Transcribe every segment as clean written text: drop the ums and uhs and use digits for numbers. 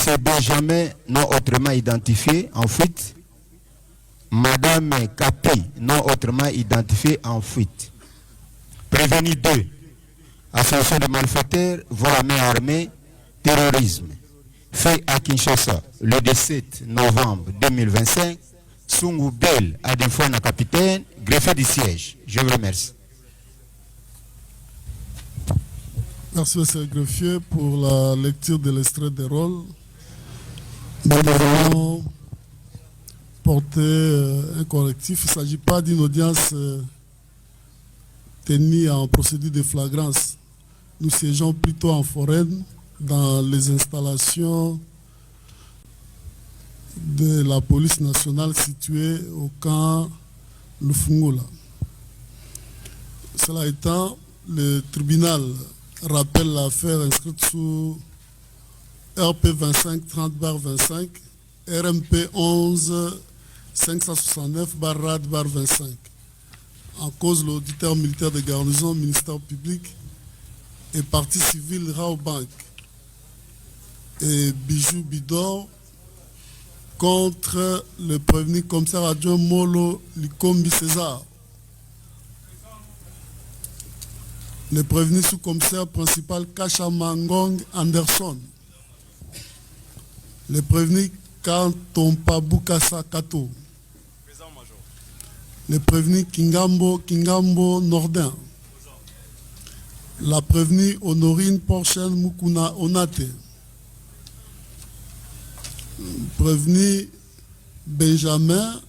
Monsieur Benjamin, non autrement identifié, en fuite. Madame Capi, non autrement identifiée, en fuite. Prévenu 2. Association de malfaiteurs, vol à main armée, terrorisme. Fait à Kinshasa le 17 novembre 2025. Sungu Bel, Adefouana capitaine, greffé du siège. Je vous remercie. Merci, monsieur le greffier, pour la lecture de l'extrait des rôles. Nous devons porter un correctif. Il ne s'agit pas d'une audience tenue en procédure de flagrance. Nous siégeons plutôt en forêt, dans les installations de la police nationale située au camp Lufungula. Cela étant, le tribunal rappelle l'affaire inscrite sous RP 25-30-25, RMP 11-569-RAD-25. En cause, l'auditeur militaire de garnison, ministère public et partie civile Raobank et Bijou Bidor contre le prévenu commissaire adjoint Molo Likombi César. Le prévenu sous-commissaire principal Kacha Mangong Anderson. Le prévenu Kantompa Bukasa Kato. Le prévenu Kingambo Nordin. La prévenue Honorine Porchen Mukuna Onate. Prévenu Benjamin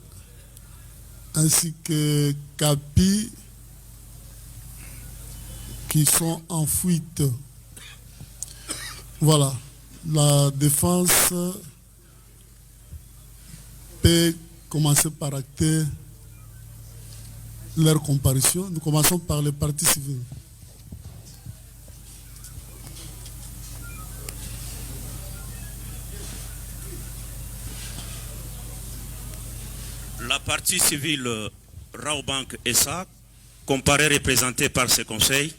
ainsi que Capi qui sont en fuite. Voilà, la défense peut commencer par acter leur comparution. Nous commençons par les parties civiles. La partie civile Raobank SA, comparée représentée par ses conseils.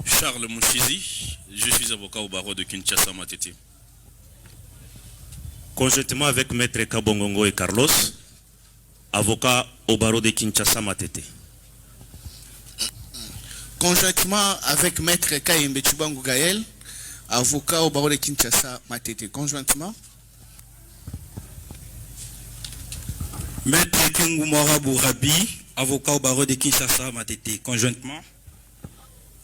Charles Mouchizi, je suis avocat au barreau de Kinshasa Matete. Conjointement avec Maître Kabongongo et Carlos, avocat au barreau de Kinshasa Matete. Conjointement avec Maître Kayembe Chubangu Gaël, avocat au barreau de Kinshasa Matete. Conjointement. Maître Kengumara Bourabi, avocat au barreau de Kinshasa Matete. Conjointement.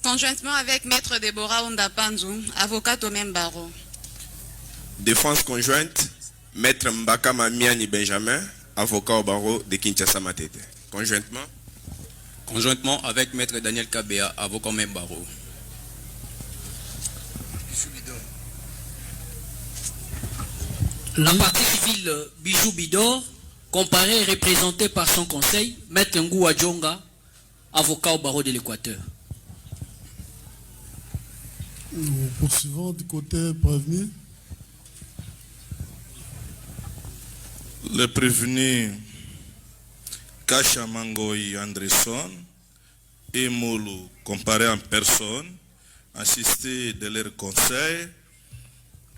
Conjointement avec Maître Deborah Ondapanzu, avocate au même barreau. Défense conjointe, Maître Mbaka Mamiani Benjamin, avocat au barreau de Kinshasa Matete. Conjointement. Conjointement avec Maître Daniel Kabea, avocat au même barreau. La partie civile Bijou Bidor, comparée et représentée par son conseil, Maître Ngou Adjonga, avocat au barreau de l'Équateur. Nous poursuivons du côté prévenu. Le prévenu Kacha Mangoy Anderson et Molo, comparé en personne, assisté de leur conseil,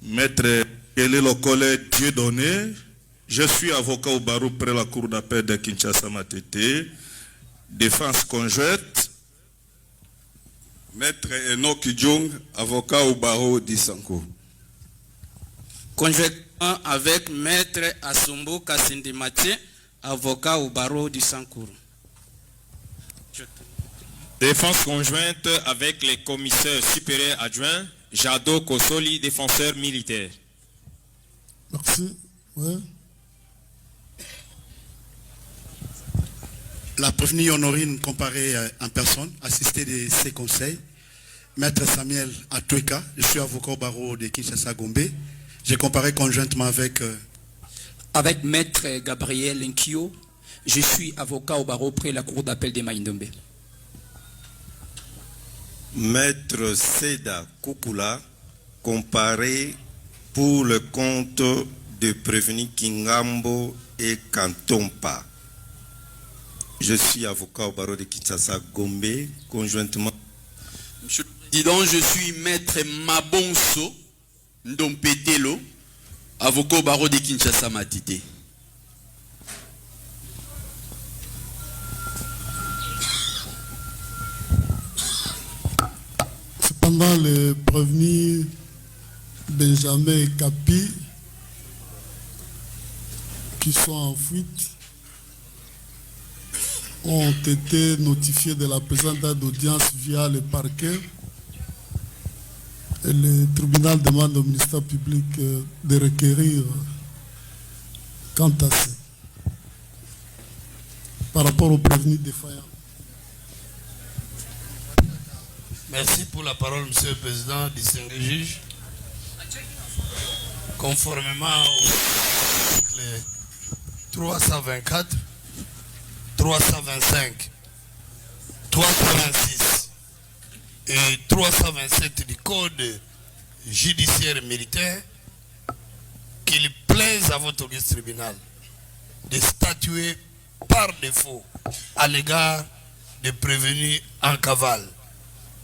Maître Kelelo Kole Dieudonné, je suis avocat au barreau près la cour d'appel de Kinshasa Matete, défense conjointe. Maître Enoch Djong, avocat au barreau d'Issanko. Conjointement avec Maître Asombo Kassindi Mathieu, avocat au barreau du Sankour. Défense conjointe avec les commissaires supérieurs adjoints, Jado Kosoli, défenseur militaire. Merci. Ouais. La prévenue Honorine comparée en personne, assistée de ses conseils. Maître Samuel Atoueka, je suis avocat au barreau de Kinshasa Gombe. J'ai comparé conjointement avec... Avec Maître Gabriel Nkio, je suis avocat au barreau près la cour d'appel de Maïndombe. Maître Seda Kukula, comparé pour le compte de prévenu Kingambo et Kantompa. Je suis avocat au barreau de Kinshasa Gombe, conjointement. Monsieur le Président, je suis Maître Mabonso, Ndompetelo, avocat au barreau de Kinshasa Matete. Cependant, les prévenus Benjamin et Capi, qui sont en fuite, ont été notifiés de la présence d'audience via le parquet. Et le tribunal demande au ministère public de requérir quant à ça. Par rapport aux prévenus défaillants. Merci pour la parole, Monsieur le Président, distingué juge. Conformément aux articles 324, 325, 326 et 327 du Code judiciaire militaire, qu'il plaise à votre auguste tribunal de statuer par défaut à l'égard des prévenus en cavale,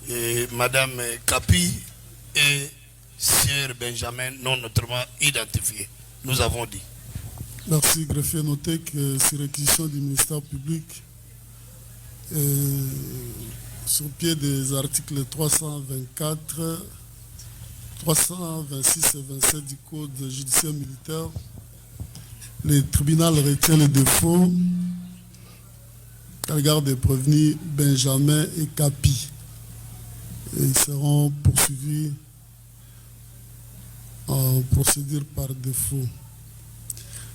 et Madame Capi et Sieur Benjamin non notamment identifiés. Nous avons dit. Merci, greffier. Notez que sur réquisition du ministère public, sur pied des articles 324, 326 et 27 du Code judiciaire militaire, le tribunal retient les défauts à l'égard des prévenus Benjamin et Capi. Et ils seront poursuivis en procédure par défaut.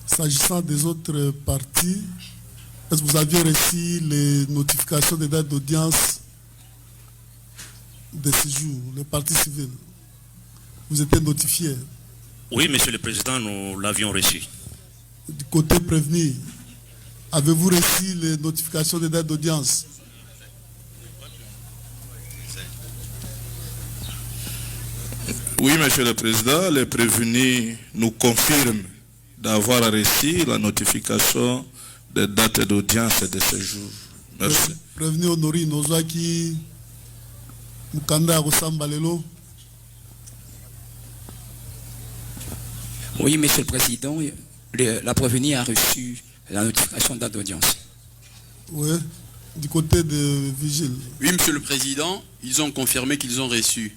S'agissant des autres parties, est-ce que vous aviez reçu les notifications des dates d'audience de séjour, les parties civiles? Vous étiez notifiés? Oui, Monsieur le Président, nous l'avions reçu. Du côté prévenu, avez-vous reçu les notifications des dates d'audience? Oui, Monsieur le Président, les prévenus nous confirment d'avoir reçu la notification des dates d'audience et de séjour. Merci. Prévenu Honori Nozaki Mukanda Rosambalelo. Oui, Monsieur le Président, la prévenue a reçu la notification de date d'audience. Oui, du côté de Vigile. Oui, Monsieur le Président, ils ont confirmé qu'ils ont reçu.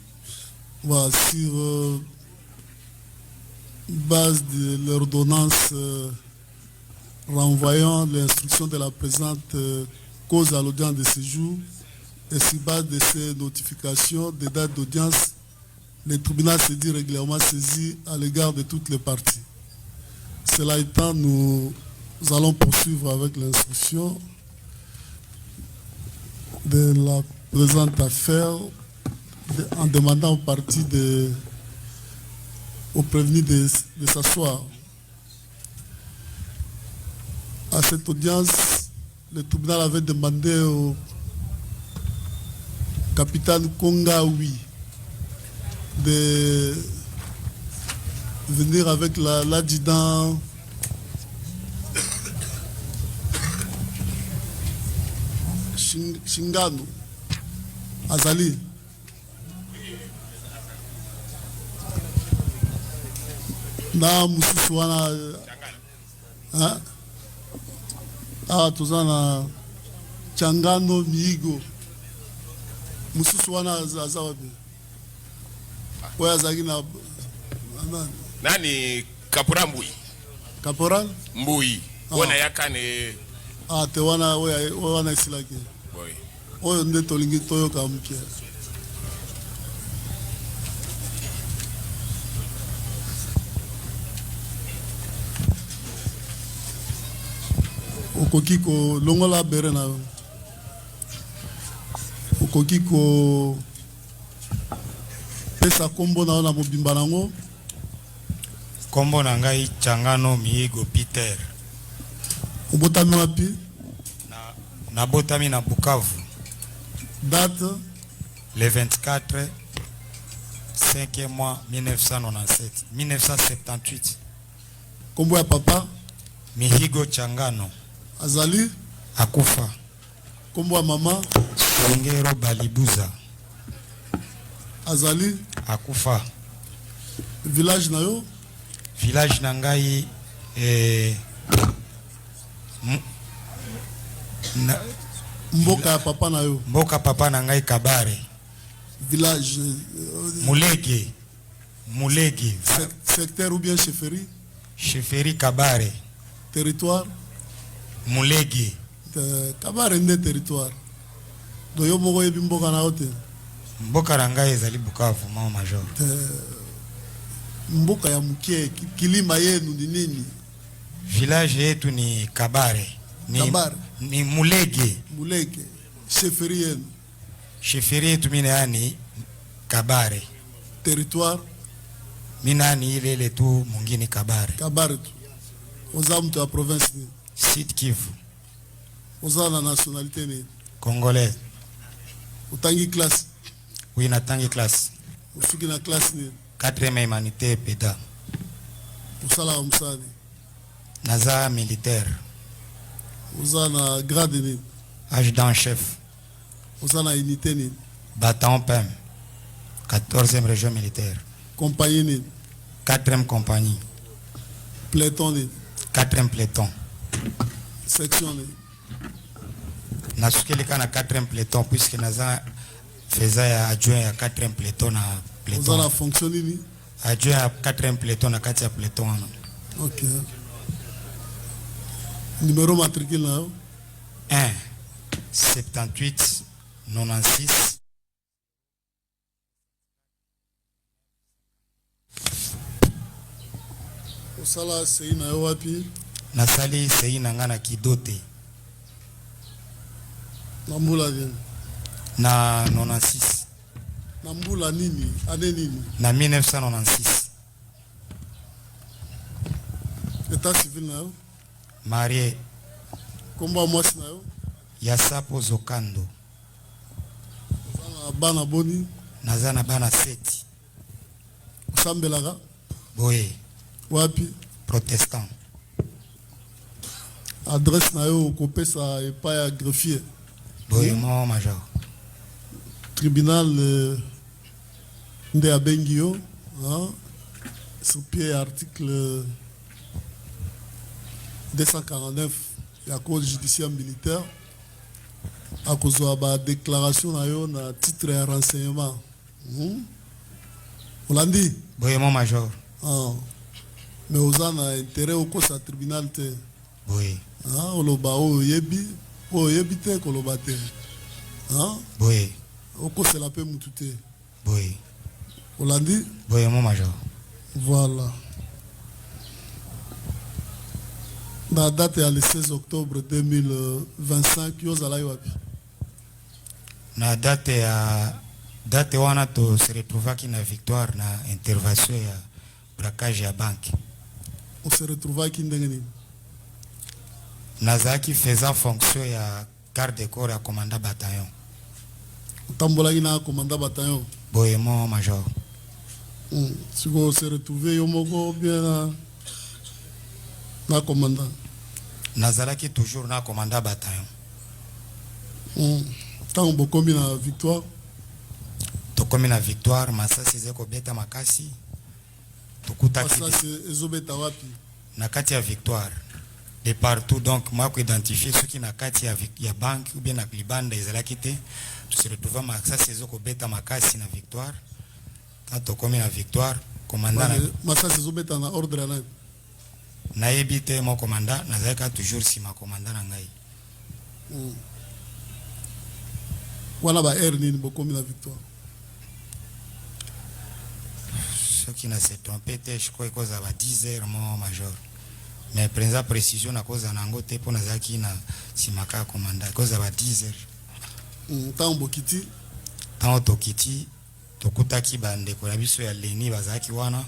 Voilà, sur base de l'ordonnance renvoyant l'instruction de la présente cause à l'audience de séjour et sur base de ces notifications des dates d'audience, le tribunal s'est dit régulièrement saisi à l'égard de toutes les parties. Cela étant, nous allons poursuivre avec l'instruction de la présente affaire en demandant aux parties aux prévenus de s'asseoir. À cette audience, le tribunal avait demandé au capitaine Kongaoui de venir avec l'adjudant Shingano Azali. Na mususu wana tuzana Changano Miigo mususu wana azawabi oya zagi na nani Kapora Mbui. Caporal Mbui wana yakane te wana isilaki boy oyo nde tolingi toyoka mpya. okoki kolongola bere na okoki ko pesa kombo na ona mobimba nango. Kombo na ngai Changano Miigo Peter. Obotami wapi? Na botami na Bukavu. Date? Le 24 5e mois 1978. Kombo ya papa? Mihigo Changano. Azali? Akufa. Kombo ya mama? Songero Balibuza. Azali? Akufa. Village nayo? Village nangai Mboka papa nayo? Mboka papa nangai Kabare. Village Mulege. Secteur ou bien chefferie? Chefferie Kabare. Territoire? Mulege. Kabare nde territoire. Do yo moko yebi mboka na hote? Mboka nangai ezali Bukavu mama major. Mboka ya mukie kilima yenu ni nini? Village yetu ni Kabare. Kabare. Ni Mulege. Mulege. Chefferie yenu? Chefferie yetu mina yani Kabare. Territoire? Mina ni ile tu mwingine Kabare. Kabare tu. Oza mtu ya province ni? Sud Kivu. Oza na nationalité ni? Congolais. Utangi classe? Oui, natangi classe. Usuki na classe ni? 4e humanité peda. Usala wa msani? Naza militaire. Oza na grade ni? Adjudant chef. Oza na unité ni? Bataillon PEM. 14e région militaire. Compagnie ni? 4e compagnie. Peloton ni? 4e peloton. Section ni? Nasukeli kana 4e peloton puisque naza faisait ya adjoint ya 4e peloton na peloton. Oza na fonction ni? Adjoint ya 4e peloton na kati ya peloton. Ok. Numéro matricule na yo? 1 78 96 Osala sei na yo wapi? Nasali sei na ngana Kidote. Na mbula nini? Na 96. Na mbula nini? Ane nini? Na 1996. État civil na yo? Marié. Komba mwasi na yo? Yasapo Zokando. Osala bana boni? Naza na bana 7. Osambelaka? Boye. Wapi? Protestant. Adresse na yo kopesa epai ya greffier? Boye mo major. Tribunal nde abengi yo, sur pied article 249 ya code judiciaire militaire akozwa ba déclaration na yo na titre ya renseignement. Olandi? Boye mo major. Mais oza na intérêt okosa tribunal te? Boye. Oloba oyebi te koloba te? Boye. Okosela mpe mutu te? Boye. Olandi? Boye mo major. Voilà. La date est le 16 octobre 2025. Yozala wapi? Na date wana to se retrouvaki na victoire na intervention ya braquage ya banque. On se retrouvaki ndenge nini? Nazaki faisant fonction ya garde de corps ya commandant bataillon. Utambolaki na commandant bataillon? Boye mo major. Siko se retrouver yo moko bien na commandant? Nazalaki toujours na commandant bataillon. Tant bokomi na victoire? Tokomi na victoire, masasi ezeko beta makasi. Tokutaki masasi ezobeta wapi? Na kati ya victoire. De partout, donc moi ko identifier ceux qui na kati ya banque ou bien na libanda ezalaki te. Tu se retrouve masasi ezeko beta makasi na victoire. Quand tokomi na victoire, commandant masasi ezobeta na ordre na nayebi te mon commandant nazalaka toujours si ma commandant na ngai. Wana ba air nini bokomi na victoire? Ce qui n'a se trompé te je crois que ça va 10 heures mon major. Mais prenza précision na cause nango te pona zaki na simaka commandant cause va 10 heures. Tant bokiti? Tant tokiti tokutaki bande ko biso ya Leni bazaki wana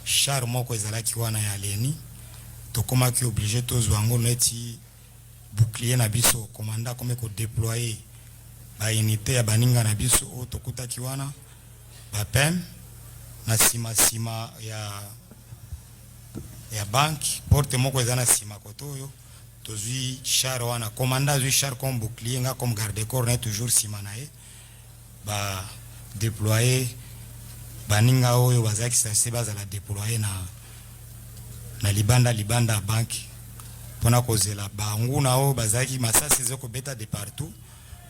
char moko ezalaki wana ya Leni. Tokomaki obligé tozwango neti bouclier na biso commandant comme ko déployer ba unité ya baninga na biso o tokutaki wana ba PEM na sima ya banque porte moko ezana sima kotoyo tozui char wana commandant zui char comme bouclier nga comme garde corps na toujours sima na e ba déployer baninga oyo bazaki sase bazala déployer na libanda banki pona kozela banguna oyo bazaki masasi ezoko beta de partout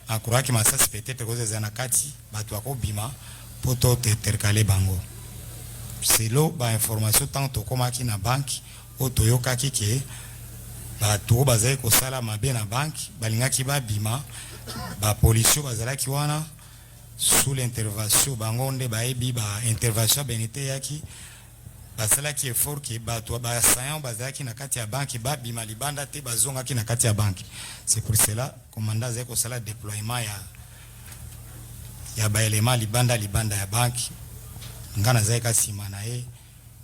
akuraki masasi peut-être kozeza na kati bato akobima poto terkale bango selo ba information tant tokomaki na banki oyo toyokaki ke bato bazali kosala mabe na banki balingaki babima bapolisi bazalaki wana sous l'intervention bango nde bayebi ba intervention benite yaki basalaki effort ke bato basayan bazalaki na kati ya banki babima libanda te bazongaki na kati ya banki. C'est pour cela commandant azali kosala déploiement ya baelema libanda ya banki nga nazali kasima na ye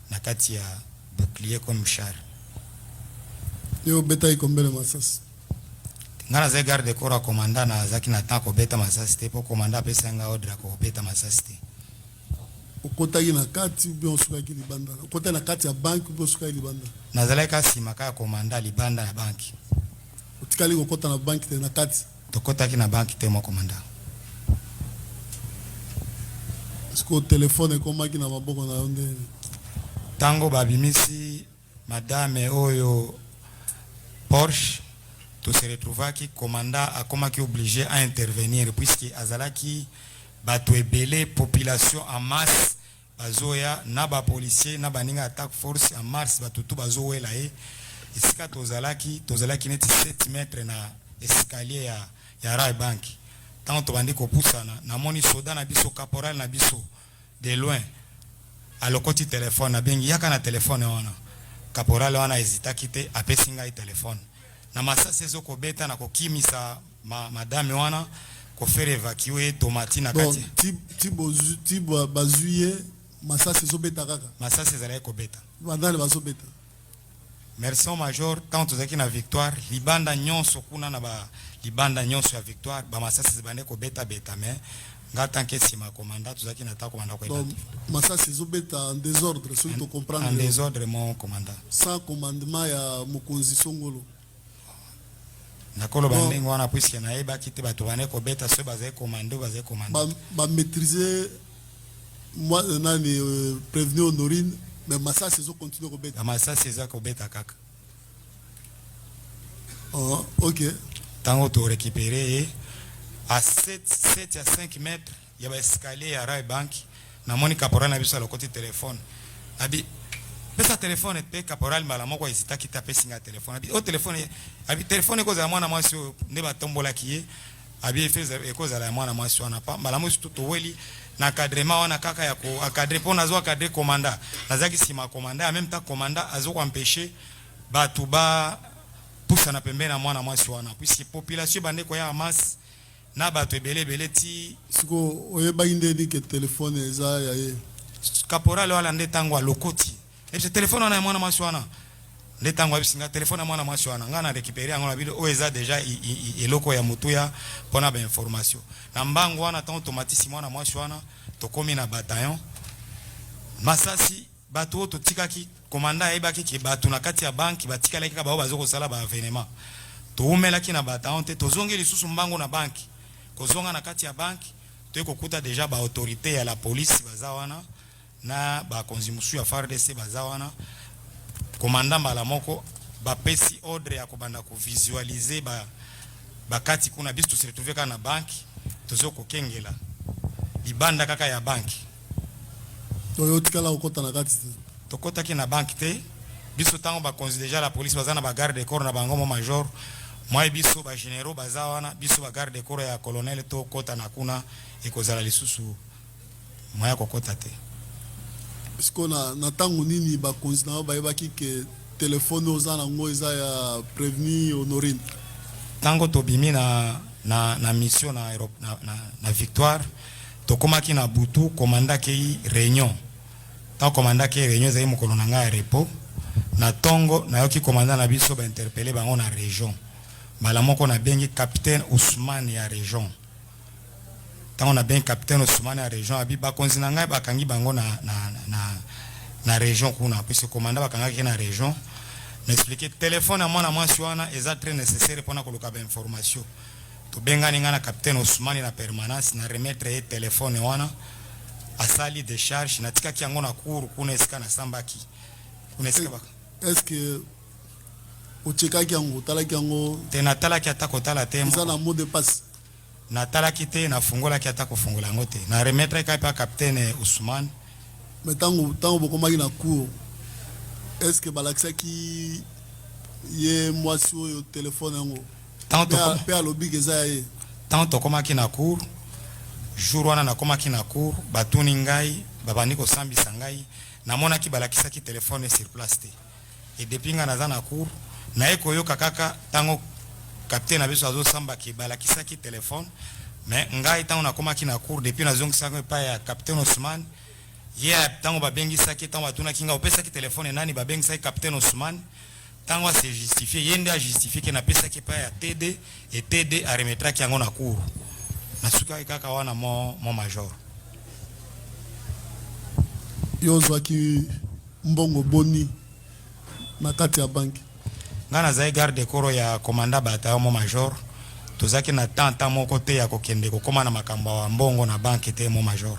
na kati ya bouclier comme char yo beta ikombele masasi nga nazali garde corps a commandant na azaki na temps kobeta masasi te po commandant apesa nga ordre kobeta masasi te. Okotaki na kati ou bien osukaki libanda okota na kati ya banki ou bien osukaki libanda nazali kasima ka commandant libanda ya banki otikali kokota na banki te na kati tokotaki na banki te mo commandant. Est-ce que téléphone ekomaki na maboko na yo nde tango babimisi madame oyo Porsche to se retrouvaki commandant akomaki obligé à intervenir puisque azalaki bato ebele population en masse bazoya na ba policier na baninga attaque force en mars batutu bazowela ye isika tozalaki neti 7 mètres na escalier ya Rai Bank tant to bandi kopusana na moni soda na biso caporal na biso de loin alokoti téléphone na bengi yaka na téléphone wana caporal wana hésitaki te apesinga i téléphone na masasi ezoko beta na kokimisa madame wana ko faire évacuer tomati na kati ti bazuye masasi ezobeta kaka masasi ezali ko beta bandale bazobeta. Merci major tant tozaki na victoire libanda nyonso kuna na ba libanda nyonso ya victoire ba masasi zibande ko beta mais nga tant que sima commandant tozaki na ta commandant ko donc masasi ezobeta en désordre celui to comprendre en désordre mon commandant sans commandement ya mokonzi Songolo nakolo bandingo wana puisque na yeba kiti bato bane ko beta so bazai commando ba maîtriser moi nani prévenir Honorine mais masasi ezo continuer ko beta masasi ezo ko beta kaka. Oh OK tango to récupérer à 7 à 5 mètres il y a escalier ya Rai Bank na moni caporal na biso le côté téléphone abi pesa téléphone pe caporal mala moko hésita ki taper singa téléphone abi au téléphone abi téléphone ko za mwana mwasi ne batombola kiye abi feza ko za la mwana mwasi wana pa mala mwasi to weli na cadrement wana kaka ya ko cadrer pour nazo cadrer commandant nazaki sima commandant en même temps commandant azo ko empêcher batu ba poussa na pembeni na mwana mwasi wana puisque population bande ko ya masse na bato ebele ti siko oyeba indeni ke téléphone eza ya ye caporal wala nde tango alokoti et ce téléphone wana mwana mwasi wana nde tango abisinga téléphone mwana mwasi wana ngana récupérer ngona bile o eza déjà eloko ya mutuya pona ba information na mbango wana tant automatique mwana mwasi wana to komi na bataillon masasi bato to tikaki commandant ebaki ki bato na kati ya banki batika laki ka ba bazoko sala ba événement to umelaki na bataillon te to zongeli susu mbango na banki kozonga na kati ya banki to kokuta déjà ba autorité ya la police bazawana na ba konzimusu ya FARDC bazawana commandant mbala moko ba pesi ordre ya kobanda ko visualiser ba kati kuna biso se retrouver kana banki tozo kokengela libanda kaka ya banki to yotikala okota na kati to kota ki na banki te biso tango ba considérer déjà la police bazana ba garde corps na bango major moi biso ba généraux bazawana biso ba garde corps ya colonel to kota na kuna ekozala lisusu moya kokota te. Est-ce qu'on a natango nini ba konzina ba yeba ki ke téléphone ozana ngo eza ya prévenir Honorine tango to bimi na mission na Europe na victoire to komaki na butu commandant ki réunion tant commandant ki réunion zai mokolo na nga repos na tongo na yoki commandant na biso ba interpeller bango na région bala moko na bengi capitaine Ousmane ya région tango na bengi capitaine Ousmane ya région abi ba konzina ngai bakangi bango na région kuna puisque commandant bakangaki na région m'expliquer téléphone à moi mwasi wana eza très nécessaire pour na koluka ba information to bengani nga na capitaine Ousmane na permanence na remettre téléphone wana asali décharge natikaki yango na cour kuna esika na sambaki kuna esika baka est-ce que ochekaki yango talaki yango te natalaki ata kotala te eza na mot de passe natalaki te nafungolaki ata kofungola yango te na remettre kaka pa capitaine Ousmane. mais tango bokomaki na cour est-ce que balakisaki ye mwasi oyo telefone yango pe alobi eza ya ye tant tokomaki na cour jour wana nakomaki na cour batuni ngai babandi kosambisa ngai namonaki balakisaki telefone sur place te et depuis nga naza na cour naye koyoka kaka tango capitaine na biso azosambaki balakisaki telefone mais ngai tango nakomaki na cour depuis nazongisaki epai ya capitaine Ousmane ye tango babengisaki tango batunaki nga opesaki telefone nani babengisaki capitaine Ousmane tango ase justifié ye nde ajustifié ke napesaki epai ya TD et TD aremetraki yango na cour nasukaki kaka wana mo major yo ozwaki mbongo boni na kati ya banki nga nazali garde koro ya komanda bataillon mo major tozalaki na tanta moko te ya kokende kokoma na makambo ya mbongo na banki te mo major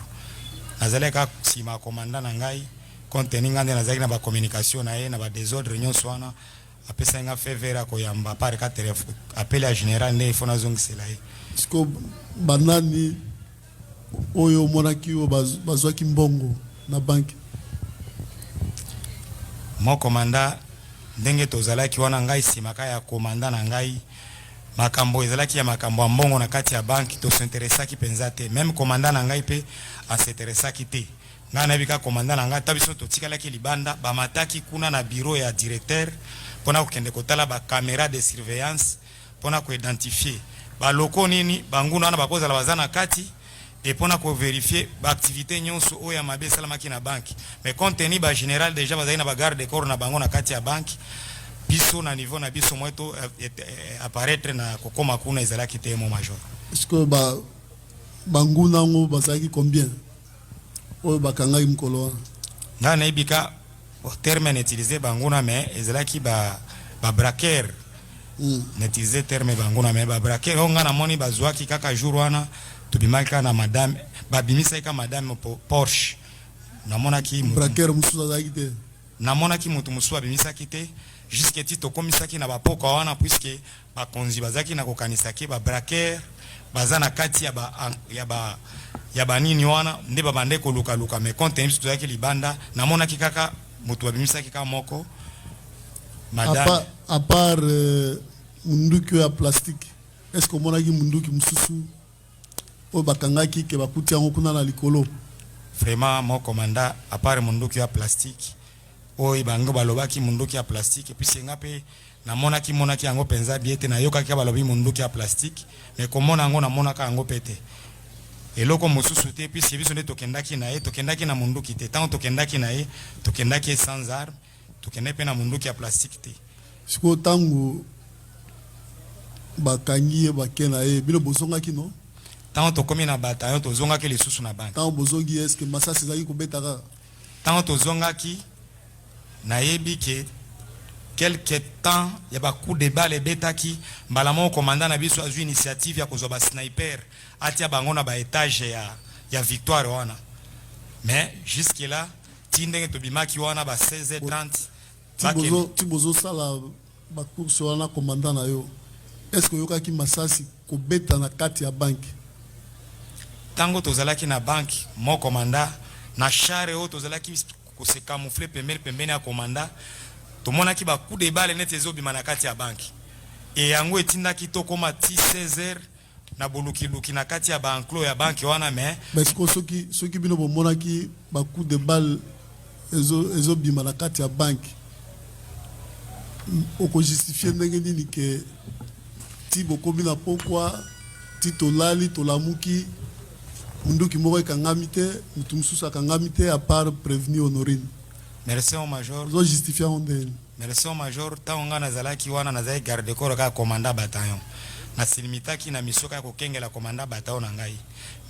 nazalaki kaka nsima ya komanda na ngai konteni nga nde nazalaki na bacommunication na ye na badésordre nyonso wana apesaki nga fe vere akoyamba pare ka telefone apele ya général nde ifo nazongisela ye siko banani oyo omonaki oyo bazwaki mbongo na banki mo komanda ndenge tozalaki wana ngai nsima kaka ya komanda na ngai makambo ezalaki ya makambo ya mbongo na kati ya banki tosinteresaki mpenza te même komanda na ngai mpe asinteresaki te ngai nayebi kaka komanda na ngai ata biso totikalaki libanda bamataki kuna na bureau ya directeur mpona kokende kotala bacaméra de surveillance mpona koidentifie baloko nini banguna wana bakozala baza na kati et mpona kovérifie baactivité nyonso oyo ya mabe esalamaki na banki mais compte tenu bagénéral déjà bazali na bagarde de corps na bango na kati ya banki biso na niveau na biso mweto apparaître na kokoma kuna ezalaki te mo major est-ce banguna ngo bazalaki combien oyo bakangaki mokolo wana ngai nayebi ka terme nautilize banguna mais ezalaki babraqueur nautilize terme banguna mais babraqueur oyo ngai namoni bazwaki kaka jour wana tobimaki kaka na madame babimisaki ka madame Porsche namonaki braqueur mosusu azalaki te namonaki motu mosusu abimisaki te jusque ti tokomisaki na bapoka wana puisque bakonzi bazalaki na kokanisaki babraqueur baza na kati ya banini wana nde babande kolukaluka mais compte tenu tozalaki libanda namonaki kaka motu abimisaki ka moko madame à part munduki ya plastique est-ce que omonaki munduki mosusu oyo bakangaki ke bakuti yango kuna na likolo vraiment mo komanda à part munduki ya plastique oyo bango balobaki munduki ya plastique puis senga pe namonaki yango penza biete na yokaki balobi munduki ya plastique mais komona yango namonaka yango pete eloko mosusu te puis biso nde tokendaki na munduki te tant tokendaki na ye tokendaki sans arme tokende pe na munduki ya plastique te siko tango bakangi ye bake na ye bino bozongaki no tant tokomi na bataillon tozongaki lisusu na banki tant bozongi est-ce que masasi ezalaki kobetaka tant tozongaki nayebi ke quelque temps ya bacoup de balle ebetaki mbala moko komanda na biso azwi initiative ya kozwa basniper atia bango na baetage ya victoire wana mais jusque là ti ndenge tobimaki wana ba 16h30 ti bozosala bacourse wana komanda na yo est-ce que oyokaki masasi kobeta na kati ya banki tango tozalaki na banki mo komanda na chare oyo tozalaki kose camoufler pembeni ya komanda tomonaki bacoup de balle neti ezobima na kati ya banki e yango etindaki tokoma ti 16h na bolukiluki na kati ya baenclos ya banki wana mais soki bino bomonaki bacoup de balle ezobima na kati ya banki okojustifie ndenge nini ke ti bokomi na pokwa ti tolali tolamuki munduki moko ekangami te mutu mosusu akangami te à part prévenu Honorine merci au major zo justifier onde merci au major tango nga nazalaki wana nazali garde corps kaka commandant bataillon nasilimitaki na mission kaka kokengela commandant bataillon na ngai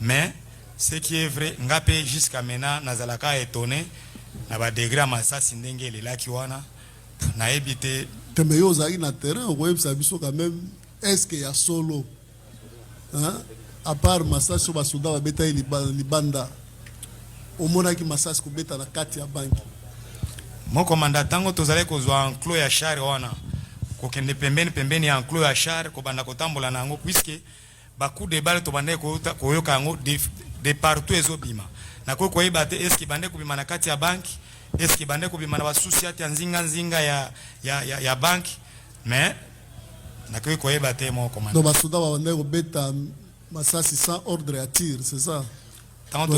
mais ce qui est vrai nga pe jusqu'à maintenant nazalaka étonné na ba degré masasi ndenge elelaki wana nayebi te mais yo ozalaki na terrain okoyebisa biso quand même est-ce que ya solo hein? À part masasi basoda babeta libanda omonaki masasi kobeta na kati ya banki. Mon commandant tango tozale kozwa enclos ya char wana kokende pembeni ya enclos ya char kobanda kotambola nango puisque bacoup de balle tobande koyoka yango de partout ezobima na koyeba te eske bande kobima na kati ya banki eske bande kobima na basusi ati ya nzinga ya banki mais na koyeba te mon commandant. Donc basoda babande kobeta masasi sans ordre à tir, c'est ça? Tanto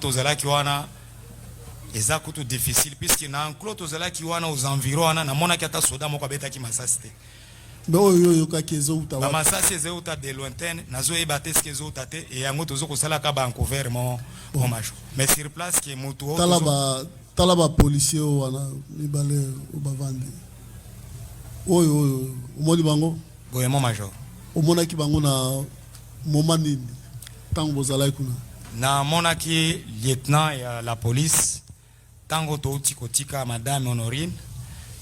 tozalaki wana eza kutu difficile puisque na enclos tozalaki wana aux environs wana namonaki ata soda moko abetaki masasi te. Masasi ezeuta de lointaine nazoyeba te eske ezeuta te e yango tozokosalaka bancouvert mon major. Mais sur place ke mutu tala ba policier wana mibale obavandi oyo omoni bango boye mon major omonaki bango na moment nini tango bozalaki kuna? Na monaki lieutenant ya la police tango touti kotika madame Honorine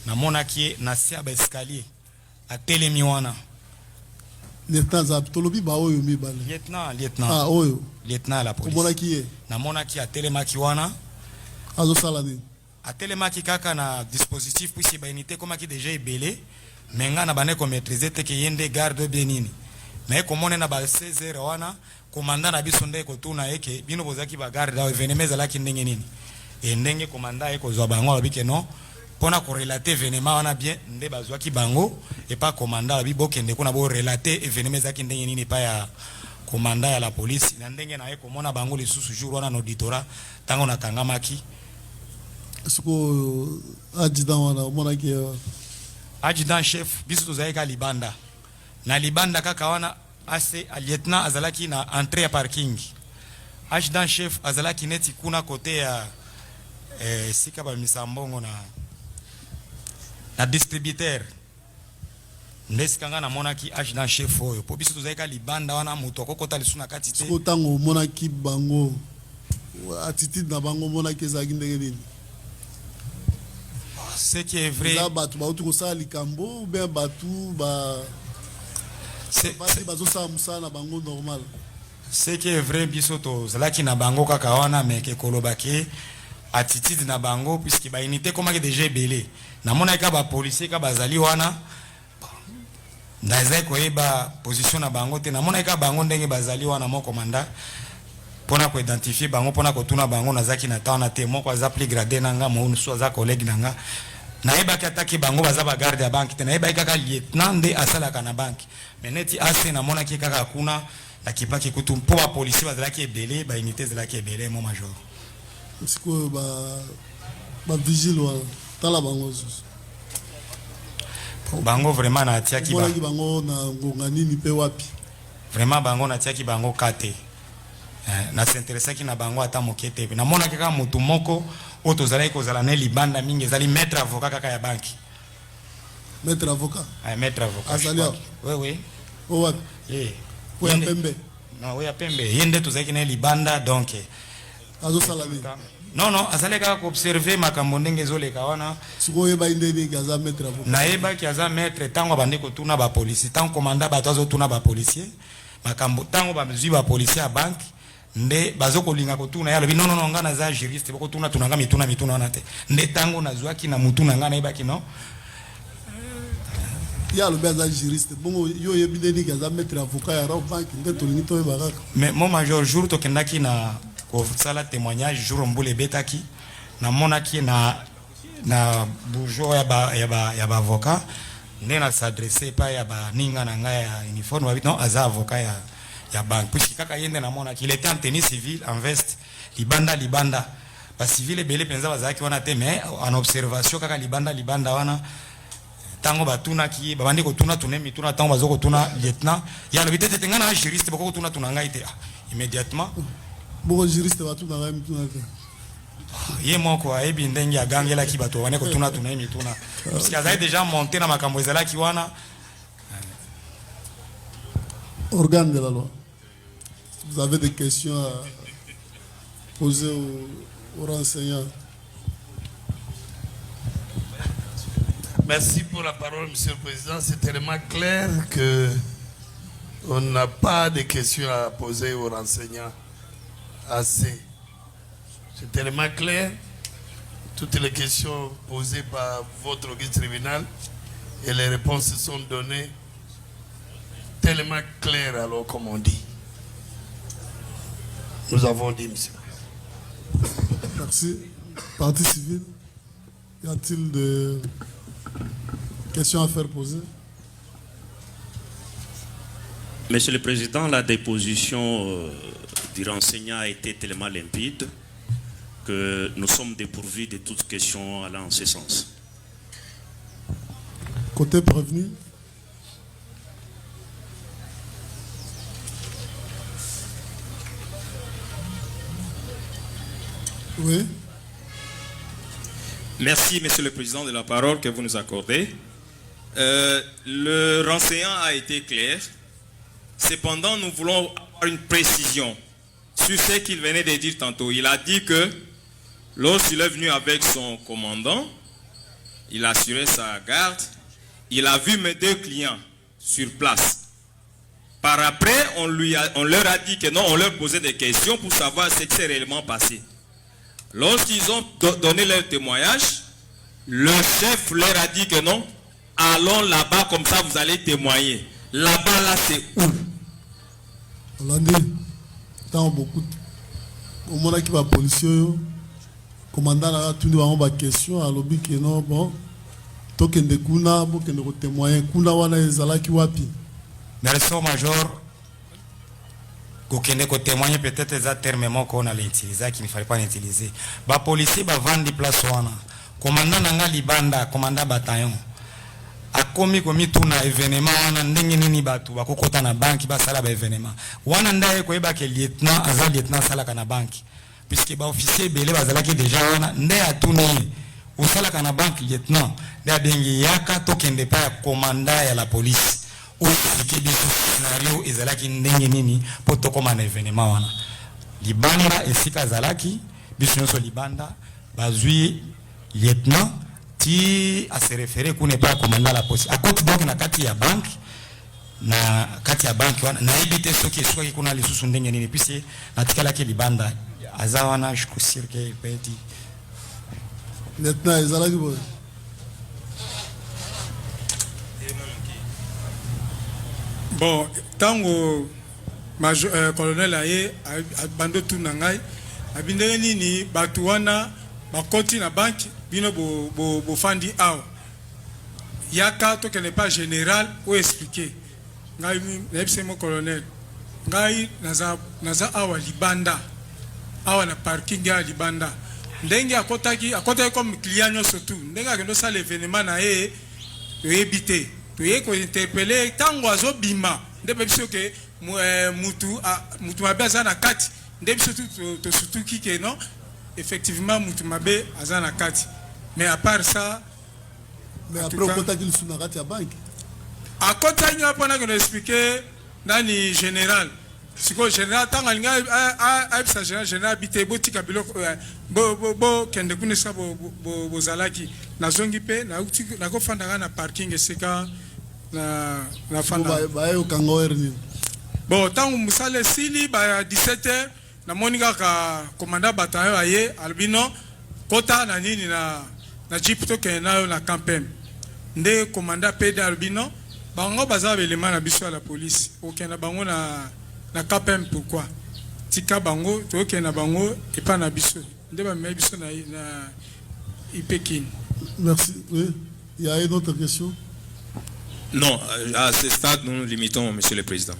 na monaki na sia ba escalier atelemi wana lieutenant za tolobi ba oyo mibale lieutenant ah oyo lieutenant la police omonaki ye na monaki atelemaki wana azo sala nini atelemaki kaka na dispositif puisque ba unité komaki déjà ebele menga na bane ko maîtriser te ke yende garde benini mais komone na ba 16h wana commandant na biso nde ko tuna eke bino bozaki ba garde da événement ezalaki ndenge nini e ndenge commandant eko zwa bango abike non pona ko relater événement wana bien nde bazwaki bango et pas commandant abi bokende kuna bo relater événement ezalaki ndenge nini pa ya commandant ya la police na ndenge na eko mona bango le sous jour wana no auditorat tango na kangamaki siko adjudant wana mona ki adjudant chef biso tozalika libanda na libanda kaka wana ase lieutenant azalaki na entrée ya parking adjudant chef azalaki neti kuna kote ya sika ba misambongo na distributeur ndesikanga na monaki adjudant chef oyo po biso tozalika libanda wana moto kokota lisuna kati te siko tango monaki bango attitude na bango monaki ezalaki ndenge nini? Ce qui est vrai, likambo ou bien batu ba normal. Ce qui est vrai bisoto zalaki na bango kaka wana meke kolobaki attitude na bango puisque ba unité komaki déjà belé na mona ka ba policier ka bazali wana na zai koyeba position na bango te na mona ka bango ndenge bazali wana mon commandant pona ko identifier bango pona ko tuna bango nazaki na tana te moko za plus gradé nanga mo so za collègue nanga na eba ki ataki bango baza ba garde ya banki te na eba kaka lieutenant nde asalaka na banki meneti ase na mona ki kaka kuna na kipaki kutu mpo ba policier bazalaki ebele ba unité zalaki ebele mon major siko ba vigile wa tala bango bango vraiment na tiaki bango na ngonga nini pe wapi vraiment bango na tiaki bango kate na s'intéressaki na bango ata mokete na mona kaka mutu moko oto zalaki kozala ne libanda mingi ezali maître avocat kaka ya banki maître avocat maître avocat azali oui o wapi oya pembe non oya pembe yende tozalaki ne libanda donc azo sala nini non azali kaka observer makambo ndenge ezoleka wana siko yeba ndenge kaza maître avocat na yeba ki aza maître tango bande ko tuna ba policier tango commandant bato azo tuna ba policier makambo tango ba mezui ba policier ya banki nde bazoko linga kotuna yalo non nga na za juriste boko tuna tunanga mituna wana te nde tango nazwaki na mutuna nga na yebaki no yalo baza juriste bongo yo yebindeni kaza maître avocat ya raw bank nde tolingi to yebaka mais mon major jour to kendaki na ko sala témoignage jour mbule betaki na monaki na bourgeois ya ba avocat nde na s'adresser pa ya ba ninga na nga ya uniforme wa non aza avocat ya banque puisque kaka yende na mona qu'il était en tenue civile en veste libanda ba civile belé penza bazaki wana te mais en observation kaka libanda wana tango batuna ki babandi ko tuna tunemi tuna tango bazoko tuna lieutenant ya le bitete ngana na juriste bako tuna ngai te immédiatement bon juriste batuna ngai tuna te ye moko ayebi ndenge agangela ki bato wane ko tuna mituna parce que azali déjà monté na makambo ezala ki wana organe de la loi. Vous avez des questions à poser aux renseignants? Merci pour la parole, Monsieur le Président. C'est tellement clair que on n'a pas de questions à poser aux renseignants. assez. C'est tellement clair. Toutes les questions posées par votre registre tribunal et les réponses sont données tellement claires, alors comme on dit. Nous avons dit, monsieur. Merci. Partie civile, y a-t-il des questions à faire poser? Monsieur le Président, la déposition du renseignant a été tellement limpide que nous sommes dépourvus de toute question allant en ce sens. Côté prévenu. Oui. Merci, Monsieur le Président, de la parole que vous nous accordez. Le renseignant a été clair. Cependant, nous voulons avoir une précision sur ce qu'il venait de dire tantôt. Il a dit que lorsqu'il est venu avec son commandant, il a assuré sa garde, il a vu mes deux clients sur place. Par après, on leur a dit que non, on leur posait des questions pour savoir ce qui s'est réellement passé. Lorsqu'ils ont donné leur témoignage, le chef leur a dit que non, allons là-bas, comme ça vous allez témoigner. Là-bas, là, c'est où? On l'a dit, tant beaucoup. Au moment qui va policier, le commandant a tout une question à l'objet que non, bon, tant que des kuna, bon, que nous témoignons, kuna wana ezala ki wapi. Merci au major. Kokende ko témoigner peut-être les termes qu'on a utilisé qu'il ne fallait pas utiliser. Ba policier ba vendre place wana. Commandant nanga libanda, commandant bataillon. Akomi komi tuna événement wana ndenge nini batu bakokota na banki basala ba événement. Wana ndaye ko yeba ke lieutenant azali lieutenant sala kana banki. Puisque ba officier belé bazala ki déjà wana ndaye atuni osala kana banki lieutenant. Ndaye bengi yaka tokende pa commandant ya la police. Ou qui scénario ezalaki ndenge nini poto koma na événement wana libanda esika zalaki biso nyonso libanda bazui lieutenant ti a se référer ku ne pas commandant la police a côté donc na kati ya banque wana na ebite soki soki kuna lisusu ndenge nini puis na tikala ki libanda azawana je suis sûr que petit lieutenant ezalaki boy. Bon, tango colonel aye bando tout nangai abindenge nini batu wana bakoti na banki bino bo fandi awa yaka to que n'est pas général ou expliquer ngai nebise mo colonel ngai naza awa libanda awa na parking ya libanda ndenge akotaki comme client nyonso tout ndenge akendo sa l'événement na ye ebité tuye ko interpeller tango azobima ndebe biso ke mutu mabe azana kati ndebe biso to surtout ki non effectivement mutu mabe azana kati mais à part ça mais après on contacte le sous kati ya banque a contacte hapo na ko expliquer nani général siko général tango linga a sa général bité botika biloko bo kende kunesa bo zalaki na zongi pe na ko fanda na parking esika na fanda ba yo kango erni bon tango musale sili ba 17h na moninga ka commandant bataillon aye albino kota na nini na jeep to ke na campagne nde commandant PD albino bango baza belema na biso la police okena bango na campagne pourquoi tika bango to okena bango et pas na biso nde ba me biso na Ipekin. Merci. Oui. Il y a une autre question? Non, à ce stade, nous nous limitons, Monsieur le Président.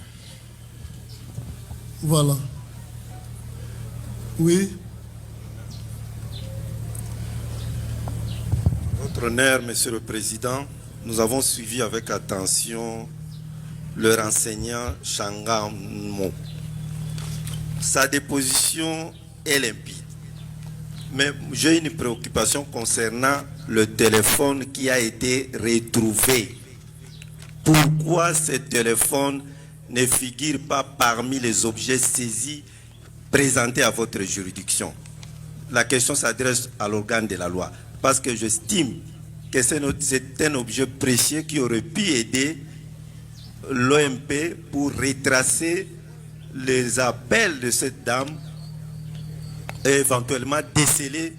Voilà. Oui. Votre honneur, Monsieur le Président, nous avons suivi avec attention le renseignant Changamo. Sa déposition est limpide. Mais j'ai une préoccupation concernant le téléphone qui a été retrouvé. Pourquoi ce téléphone ne figure pas parmi les objets saisis présentés à votre juridiction? La question s'adresse à l'organe de la loi. Parce que j'estime que c'est un objet précieux qui aurait pu aider l'OMP pour retracer les appels de cette dame et éventuellement déceler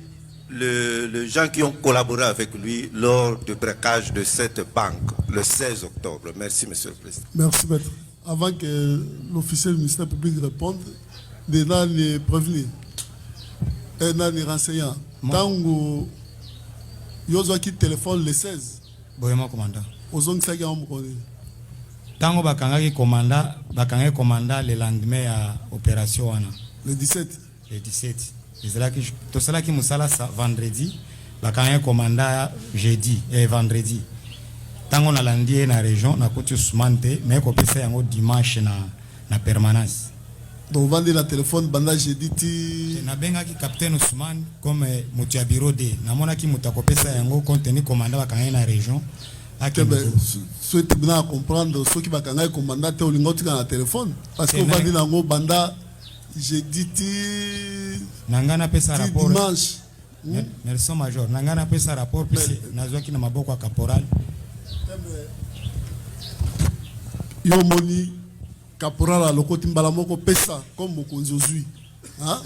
les gens qui ont collaboré avec lui lors du braquage de cette banque le 16 octobre. Merci, Monsieur le Président. Merci, maître. Avant que l'officier du ministère public réponde, des les prévenus, les renseignants, tant que vous avez téléphone le 16, vous avez commandant. Vous avez Tango bakangaki commanda le lendemain à opération wana. Le 17. Le 17. Tout cela qui musala vendredi, bakangaki commanda jeudi et vendredi. Tango na landi na région na kuti sumante mais ko pesa yango dimanche na permanence. Donc vendre la téléphone banda jeudi ti na benga ki capitaine Ousmane comme mutu ya bureau de na mona ki mutako pesa yango contenu commanda bakangaki na région. Ce tribunal à comprendre ceux qui va gagner commandant au lingotique dans la téléphone parce que on va dire dans banda j'ai dit nangana pesa rapport dimanche merci major nangana pesa rapport puis nazwa ki na maboko ya caporal yo moni caporal a lokoti mbala moko pesa comme mokonzi ozui hein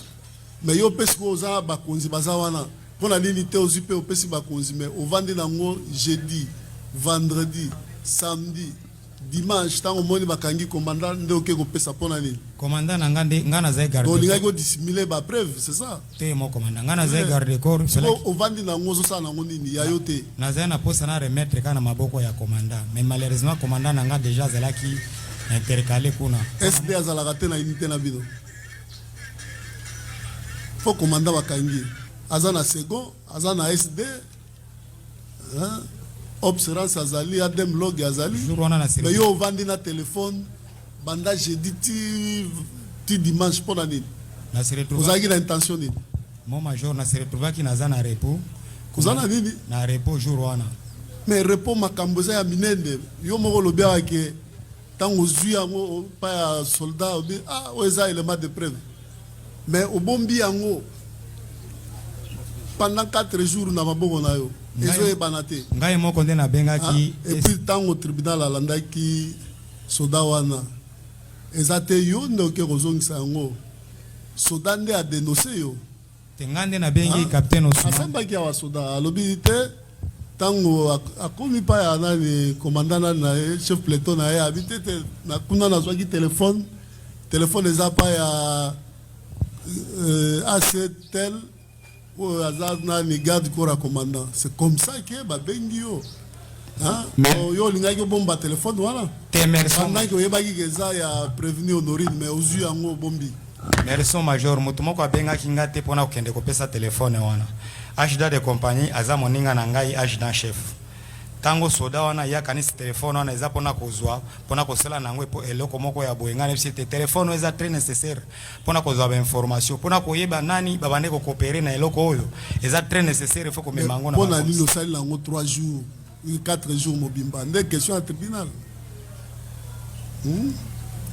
mais yo pesa ko za ba konzi bazawana pona nini te ozui pe opesi ba konzi mais au vendre nango jeudi vendredi, samedi, dimanche, tant au monde bakangi commandant de OK ko pesa pona nini. Commandant ngana za garde. Donc linga ko dissimuler ba preuve, c'est ça. Te mo commandant ngana za garde corps, c'est là. Au vandi na ngozo sa na nini ya yote. Na za na posa na remettre kana maboko ya commandant. Mais malheureusement commandant nga déjà zala ki intercalé kuna. SD azala raté na unité na bino. Faut commandant bakangi. Azana second, azana SD. Hein? Observance azali adem log azali mais yo vandi na téléphone banda jeudi ti dimanche pour la nuit na se retrouve vous avez l'intention ni mon major na se retrouve ki na zana repos kuzana nini na repos jour wana mais repos makamboza ya minende yo moko lobia ke tango zui yango pa ya soldat obi ah oza élément de preuve mais obombi yango pendant 4 jours na maboko na yo ngai moko nde nabengaki et puis tant au tribunal alandaki soda wana ezate yo nde oke kozongisa yango soda nde a dénoncé yo te ngai nde nabengi capitaine Ousmane asambaki awa soda alobi te tango akomi pa ya nani commandant na chef peloton na ye abi te na kuna nazwaki téléphone eza pa ya AC tel ni garde corps commandant c'est comme ça que ba bengio hein yo lingaki bomba téléphone voilà pendant que yebaki keza ya prévenu honorine mais ozu yango bombi merci major mutumoko abengaki ngate pona kokende kopesa téléphone wana agida de compagnie aza moninga na ngai agida chef tango soda wana ya kanisi téléphone wana eza pona kozwa pona kosela nango po eloko moko ya boyenga ne c'était téléphone eza très nécessaire pona kozwa ba information pona koyeba nani babande ko coopérer na eloko oyo eza très nécessaire faut ko memango na pona nino sali nango 3 jours 4 jours mobimba ndé question à tribunal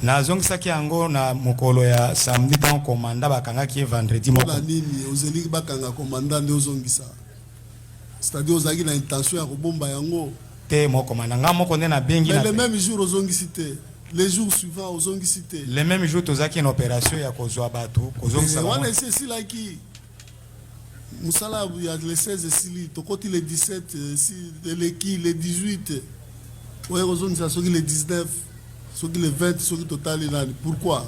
na zongisaki yango na mokolo ya samedi dans commandant bakangaki vendredi moko pona nini ozeli bakanga commandant nde ozongisa c'est-à-dire aux agis l'intention à rebomba yango te mo commandant nga moko nde na bengi na le même jour aux ongisité les jours suivants aux ongisité le même jour tozaki une opération ya kozwa bato kozongisa wana c'est là qui musala ya le 16 sili tokoti le 17 si le qui le 18 ouais aux ongisita soki le 19 soki le 20 soki total nani pourquoi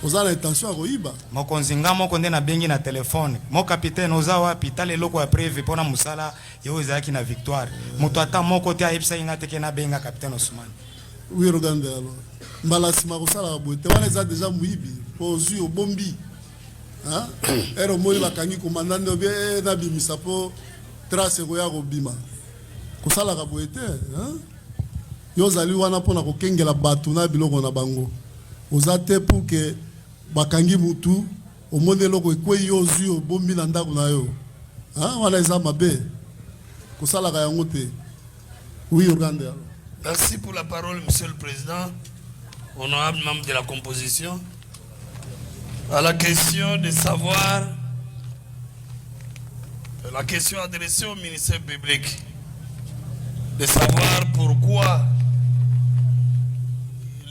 oza na intention ya koyiba mokonzi nga moko nde na bengi na telefone mo capitaine oza wapi tala eloko ya preve mpona mosala yo ezalaki na victoire moto ata moko te ayebisaki nga teke nabenga capitaine Ousmane oui regarde alors mbala nsima kosalaka boye te wana eza deja moyibi mpo ozwi obombi ere omoni bakangi komanda nde obie nabimisa mpo trace ekoya kobima kosalaka boye te yo ozali wana mpona kokengela bato na biloko na bango ozate pour que bakangi mutu omone loko ekwei yo ozwi obombi na ndako na yo wana eza mabe kosalaka yango te oui Uganda. Merci pour la parole monsieur le président honorable membre de la composition à la question de savoir la question adressée au ministère public de savoir pourquoi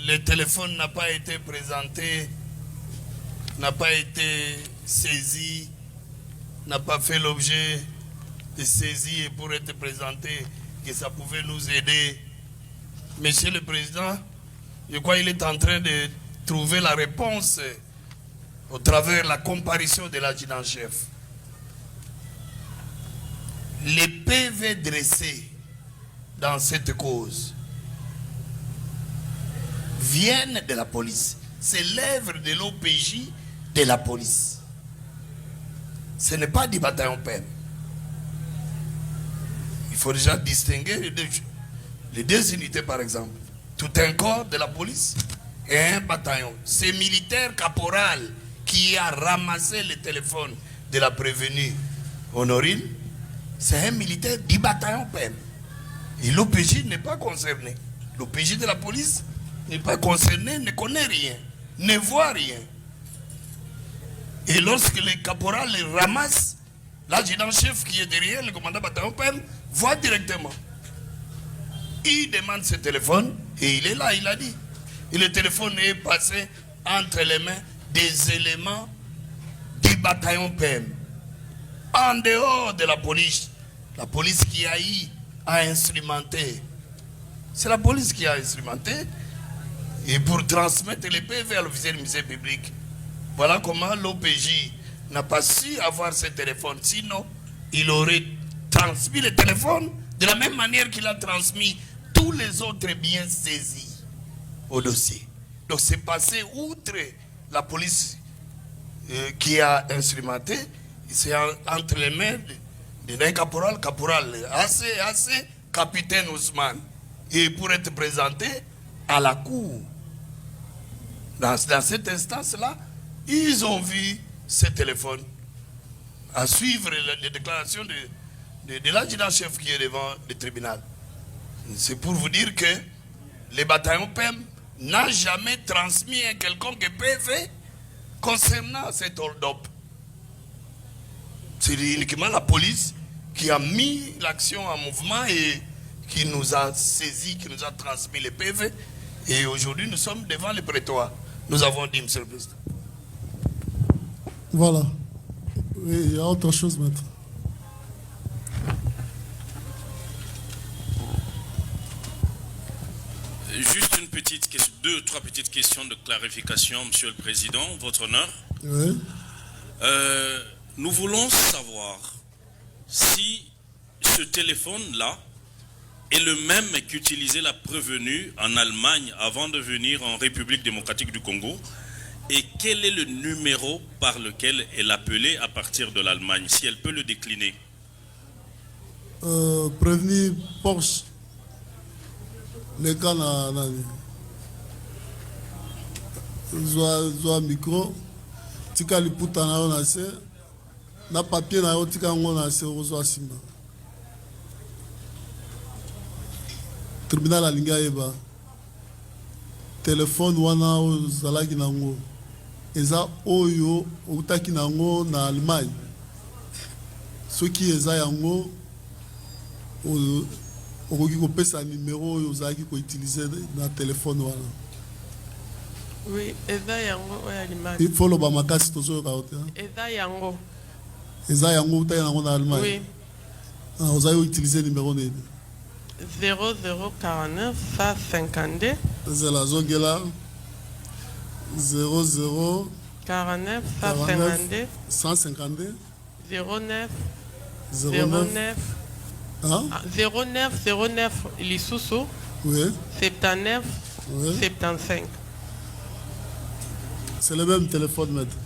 le téléphone n'a pas été présenté n'a pas été saisi, n'a pas fait l'objet de saisie et pour être présenté, que ça pouvait nous aider. Monsieur le Président, je crois qu'il est en train de trouver la réponse au travers de la comparution de l'adjudant-chef. Les PV dressés dans cette cause viennent de la police. C'est l'œuvre de l'OPJ de la police. Ce n'est pas du bataillon PEM. Il faut déjà distinguer les deux unités, par exemple. Tout un corps de la police et un bataillon. C'est militaire caporal qui a ramassé le téléphone de la prévenue Honorine. C'est un militaire du bataillon PEM. Et l'OPJ n'est pas concerné. L'OPJ de la police n'est pas concerné, ne connaît rien, ne voit rien. Et lorsque le caporal les ramasse, l'adjudant-chef qui est derrière, le commandant bataillon PEM, voit directement. Il demande ce téléphone et il est là, il a dit. Et le téléphone est passé entre les mains des éléments du bataillon PEM. En dehors de la police qui a eu à instrumenter. C'est la police qui a instrumenté et pour transmettre les PV à l'officier du musée public. Voilà comment l'OPJ n'a pas su avoir ce téléphone. Sinon, il aurait transmis le téléphone de la même manière qu'il a transmis tous les autres biens saisis au dossier. Donc c'est passé outre la police qui a instrumenté, c'est entre les mains d'un caporal, AC, capitaine Ousmane. Et pour être présenté à la cour. Dans cette instance-là, ils ont vu ce téléphone. À suivre les déclarations de l'adjudant-chef qui est devant le tribunal. C'est pour vous dire que le bataillon PEM n'a jamais transmis un quelconque PV concernant cet hold-up. C'est uniquement la police qui a mis l'action en mouvement et qui nous a saisi, qui nous a transmis les PV. Et aujourd'hui, nous sommes devant le prétoire. Nous avons dit, Monsieur le Président. Voilà. Oui, il y a autre chose, maître. Juste une petite question, 2 ou 3 petites questions de clarification, Monsieur le Président, Votre Honneur. Oui. Nous voulons savoir si ce téléphone-là est le même qu'utilisait la prévenue en Allemagne avant de venir en République démocratique du Congo, et quel est le numéro par lequel elle appelait à partir de l'Allemagne, si elle peut le décliner. Prévenu Porsche. Les gars, zoa micro, tika liputa na yo na se, na papier na yo tika ngo na se ozoa sima. Tribunal alingi ayeba telefone wana ozalaki nango eza oyo outaki nango na Allemagne. Soki eza yango okoki kopesa numéro oyo ozalaki koutilize na telefone wana. Oui, eza yango oyo Allemagne. Il faut loba makasi tozoyoka yo te. Eza yango. Eza yango outaki nango na Allemagne. Oui. Ozalaki koutilize numéro nini? 0049 152. C'est la zongela 00 49 152 152 09 09 09 Lisusu. Oui. 79 Oui. 75. C'est le même téléphone, maître.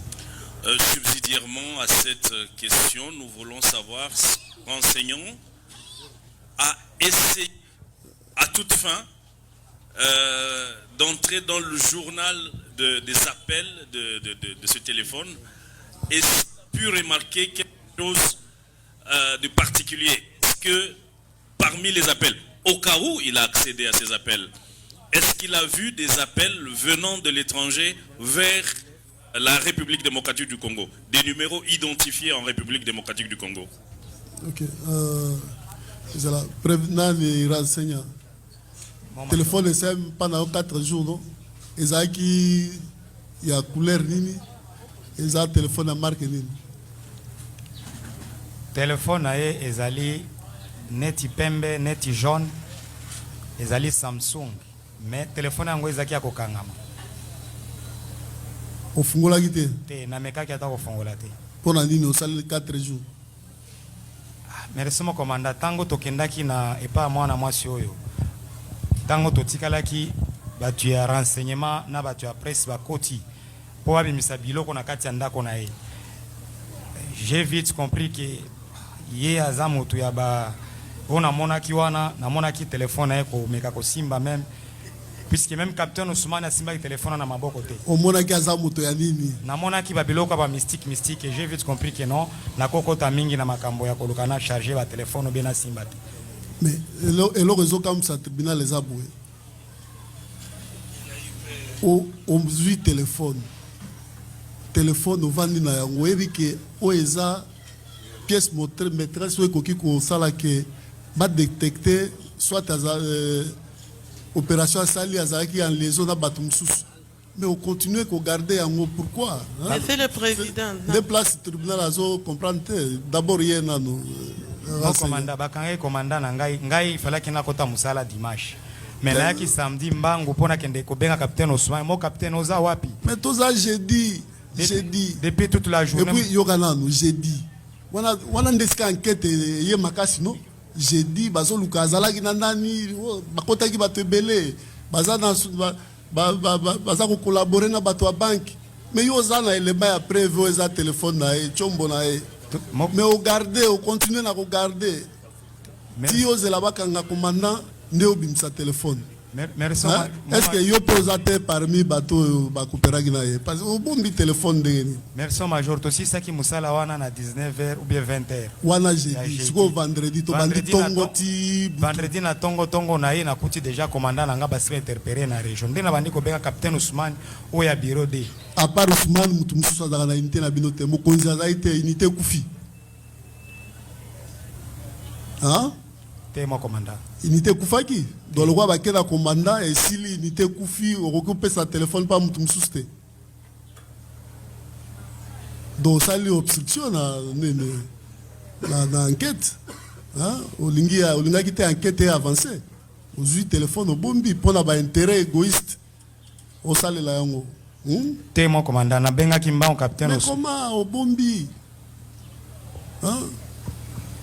Subsidiairement à cette question, nous voulons savoir, renseignons, à essayer, à toute fin, d'entrer dans le journal des appels de ce téléphone et pu remarquer quelque chose de particulier. Est-ce que parmi les appels, au cas où il a accédé à ces appels, est-ce qu'il a vu des appels venant de l'étranger vers la République démocratique du Congo, des numéros identifiés en République démocratique du Congo? Ok. Voilà. Prévenant les renseignants. Le téléphone est pendant 4 jours, non? Et ça qui y a couleur nini. eza téléphone ya marque nini? Téléphone na ye ezali neti pembe neti jaune ezali Samsung mais téléphone yango ezaki ya kokangama. Ofungolaki te? Te namekaki ata kofongola te. Mpona nini osali 4 jours? Merci mon commandant. Tango tokendaki na epa mwana mwasi oyo. Tango totikalaki batu ya renseignement na batu ya presse bakoti po abimisa biloko na kati ya ndako na ye. J'ai vite compris que ye aza moto ya ba ona monaki wana na monaki téléphone ye ko meka ko simba même puisque même capitaine Ousmane asimba téléphone na maboko te. O monaki aza moto ya nini? Na monaki ba biloko ba mystique et j'ai vite compris que non na kokota mingi na makambo ya koluka na charger ba téléphone ou bien na simba te. Mais elo réseau comme ça tribunal les a boué. O mzui téléphone au vandi na yango ebi ke o eza pièce maîtresse ou ekoki ko sala ke ba détecter soit opération sali azaki en liaison na bato mususu. Mais on continue à garder yango pourquoi? C'est le président. Des places tribunal azo comprendre d'abord hier nano. Mon commandant bakanga commandant na ngai fallaki na kota musala dimanche. Mais là qui samedi mbangu pona kende ko benga capitaine Ousmane mo capitaine oza wapi? Mais toza jeudi depuis toute la journée. Et puis yokana no jeudi. Wana ndeska enquête ye makasi no. Jeudi bazo lukazala ki nandani bakota ki batebele baza na baza ko collaborer na bato wa banque. Mais yo za na eleba ya prévu eza téléphone na e chombo na e. Mais au garder, au continuer à regarder. Si vous avez un commandant, ne oubliez pas téléphone. Merci. Est-ce que vous posez parmi les bateaux parce que vous avez un téléphone. Merci, Major. Aussi, ça qui m'a wana na 19h ou bien 20h. Wana jeudi. Vendredi, vendredi na tongo na ye na kuti déjà commandant na nga basi interpellé na région. Ndena bandi ko benga capitaine Ousmane o ya bureau D. À part Ousmane mutu mususu azaka na unité na binote mokonzi azaite unité kufi. Hein? Te mon commandant. Unité kufaki. Dans le roi bakela commandant et si l'unité kufi occupe sa téléphone pas mutu mususu te. Donc ça lui obstruction na enquête. Hein? Olinga qui était enquête avancée. Aujourd'hui téléphone au bombi pour la intérêt égoïste. Au sale la yango. Te mon commandant na benga kimba on capitaine. Mais comment au bombi? Hein?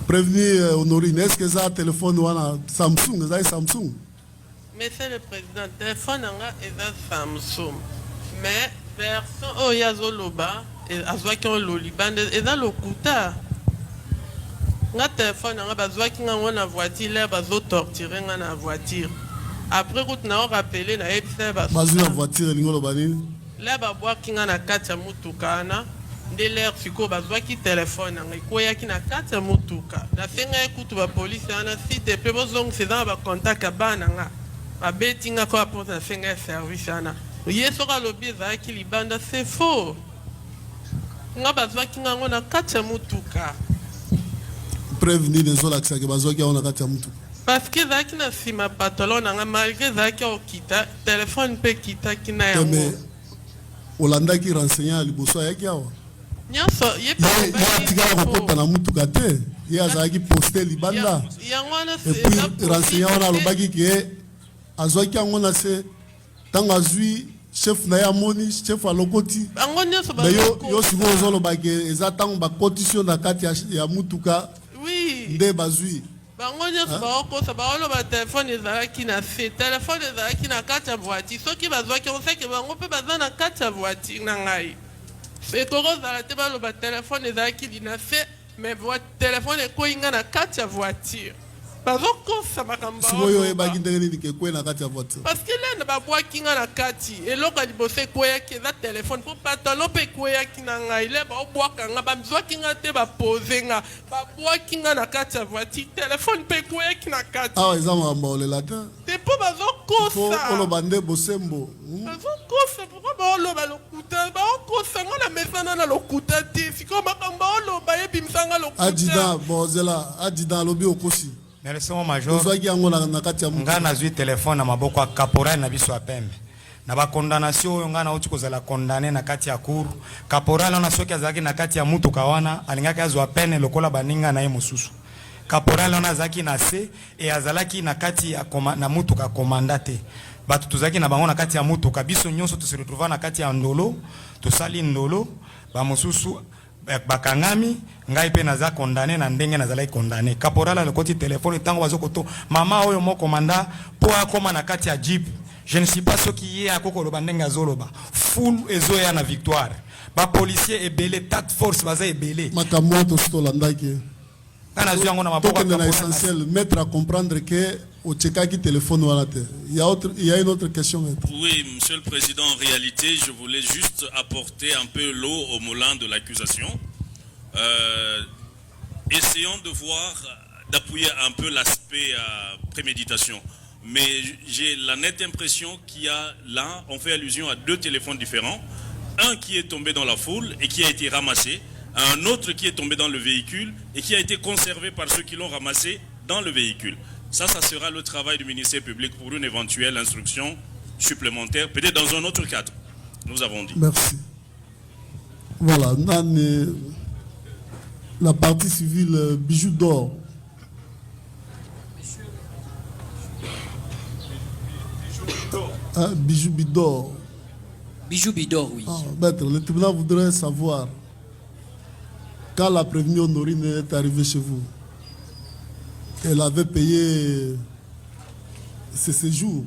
Prévenir Honorine, est-ce que ça a téléphone ou un Samsung? Ça est Samsung? Monsieur le Président, téléphone est Samsung. Mais version oh yazoloba et azwaki on loliban et dans le kuta. Nga téléphone nga bazwaki nga on a voiture là bazo torturer nga na voiture. Après route na on rappeler na ebisa bazo na voiture lingolo banini. Là babwaki nga na kati ya mutuka na de l'air siko bazwaki téléphone nga ikoyaki na kati ya mutuka. Na senga ekutu ba police ana si te pe bozong c'est dans ba contact bana nga. Ba beti nga ko apporter na senga service ana. Yeso ka lobi ezaki libanda c'est faux. Nga bazwaki nga ngona kati ya mutuka. Prévenir les autres accès que bazwaki on a kati ya mutuka. Parce que zaki na sima pantalon nga malgré zaki o kita téléphone pe kita kina yango. Olanda qui renseignant liboso yaki awa. Nyonso yepa tika ko na mutuka te. Ya zaki poster libanda. Et puis renseignant on a lobaki que azwaki ngona se tanga azui chef na ya moni chef alokoti. Bango nyonso ba yo siko zolo baki ezatanga ba condition na kati ya mutuka. Oui. Nde bazui. Bango nyonso ba okosa ba olo ba téléphone ezalaki na se téléphone ezalaki na kati ya voiture soki bazwaki on sait que bango pe baza na kati ya voiture na ngai. C'est kozala te ba lo ba téléphone ezalaki na se mais téléphone ekoinga na kati ya voiture. Bazokosa makamba. Siboyo ebaki ndenge ni ke kwe na kati ya voiture. Parce que là na ba bwaki nga na kati eloko libose koyaki eza téléphone pour pantalon pe koyaki na ngai le ba obwaka nga ba mzwaki nga te ba poser nga ba bwaki nga na kati ya voiture téléphone pe koyaki na kati. Ah eza mamba olela te. Te po bazokosa. Olo bande bosembo. Bazokosa pourquoi ba olo ba lokuta ba okosa nga na mesana na lokuta te siko makamba olo ba yebi msanga lokuta. Adida bozela adida lobi okosi. Merci mon major. Nga na zui téléphone na maboko ya caporal na biso ya pembe. na ba condamnation oyo ngana uti kozala condamné na kati ya cour caporal ona soki azaki na kati ya mutu kawana alingaki azwa peine lokola baninga na ye mosusu caporal ona azaki na se et azalaki na kati ya na mutu ka commandate bato tuzaki na bango na kati ya mutu kabiso nyonso to se retrouver na kati ya ndolo to sali ndolo ba mosusu bakangami ngai pe naza condamné na ndenge nazalaki condamné caporal alokoti téléphone tango bazokoto mama oyo mo commanda po akoma na kati ya jeep. Je ne sais pas ce qui est à Kokoloba Ndenga Zoloba. Full ezoya na victoire. Ba policier est belé, task force baza est belé. Makamoto stolandaki. Kana zuya ngona maboka na essentiel mettre à comprendre que au tcheka qui téléphone walate. Il y a une autre question. Oui, monsieur le président, en réalité, je voulais juste apporter un peu l'eau au moulin de l'accusation. Essayons de voir, d'appuyer un peu l'aspect préméditation. Mais j'ai la nette impression qu'il y a là, on fait allusion à deux téléphones différents. Un qui est tombé dans la foule et qui a été ramassé. Un autre qui est tombé dans le véhicule et qui a été conservé par ceux qui l'ont ramassé dans le véhicule. Ça sera le travail du ministère public pour une éventuelle instruction supplémentaire, peut-être dans un autre cadre. Nous avons dit. Merci. Voilà, la partie civile Bijou d'or. Bijou Bidor. Bijou Bidor, oui. Maître, le tribunal voudrait savoir quand la prévenue Honorine est arrivée chez vous. Elle avait payé ses séjours.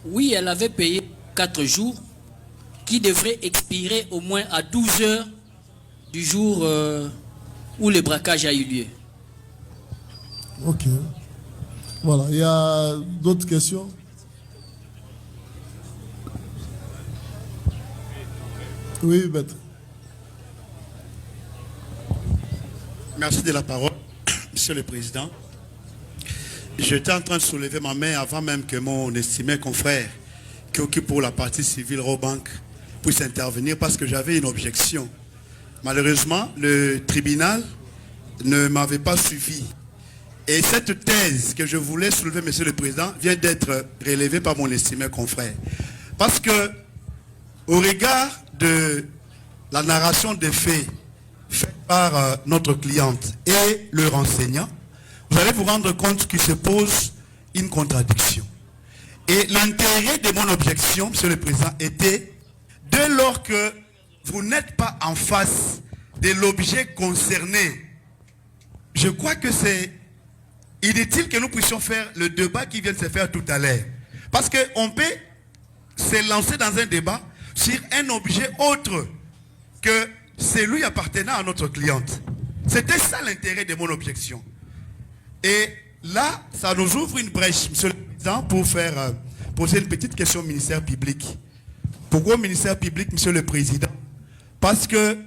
Oui, elle avait payé 4 jours qui devraient expirer au moins à 12 heures du jour où le braquage a eu lieu. Ok. Voilà, il y a d'autres questions? Oui, maître. Merci de la parole, Monsieur le Président. J'étais en train de soulever ma main avant même que mon estimé confrère qui occupe pour la partie civile Robank puisse intervenir parce que j'avais une objection. Malheureusement, le tribunal ne m'avait pas suivi. Et cette thèse que je voulais soulever, Monsieur le Président, vient d'être relevée par mon estimé confrère. Parce que, au regard de la narration des faits faite par notre cliente et le renseignant, vous allez vous rendre compte qu'il se pose une contradiction. Et l'intérêt de mon objection, Monsieur le Président, était dès lors que vous n'êtes pas en face de l'objet concerné, je crois que c'est inutile que nous puissions faire le débat qui vient de se faire tout à l'heure. Parce qu'on peut se lancer dans un débat sur un objet autre que celui appartenant à notre cliente. C'était ça l'intérêt de mon objection. Et là, ça nous ouvre une brèche, Monsieur le Président, pour faire poser une petite question au ministère public. Pourquoi au ministère public, Monsieur le Président? Parce que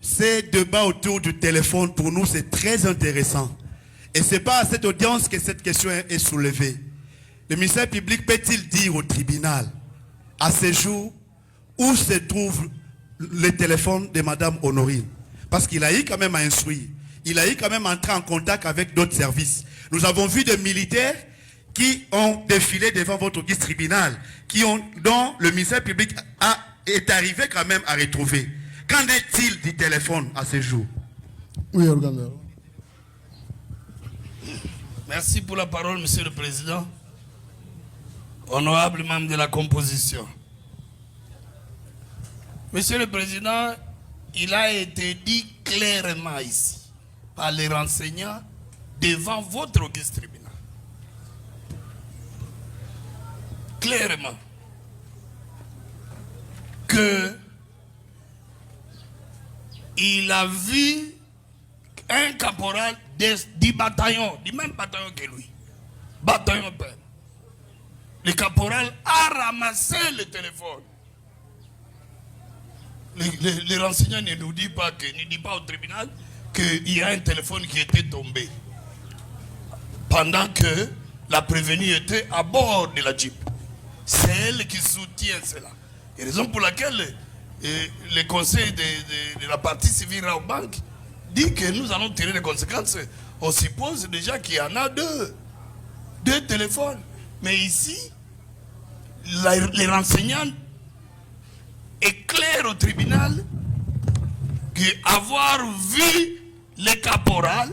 ces débats autour du téléphone, pour nous, c'est très intéressant. Et ce n'est pas à cette audience que cette question est soulevée. Le ministère public peut-il dire au tribunal, à ce jour, où se trouve le téléphone de Madame Honorine? Parce qu'il a eu quand même à instruire. Il a eu quand même à entrer en contact avec d'autres services. Nous avons vu des militaires qui ont défilé devant votre guise tribunal, dont le ministère public est arrivé quand même à retrouver. Qu'en est-il du téléphone à ce jour? Oui, organeur. Merci pour la parole, Monsieur le Président. Honorable membre de la composition. Monsieur le Président, il a été dit clairement ici, par les renseignants, devant votre auguste tribunal. Clairement, que il a vu un caporal du bataillon, du même bataillon que lui, bataillon père. Le caporal a ramassé le téléphone. Les renseignants ne nous disent pas, au tribunal qu'il y a un téléphone qui était tombé pendant que la prévenue était à bord de la Jeep. C'est elle qui soutient cela. Et raison pour laquelle le conseil de la partie civile Raobank dit que nous allons tirer les conséquences. On suppose déjà qu'il y en a deux téléphones. Mais ici, les renseignants éclairent au tribunal qu'avoir vu le caporal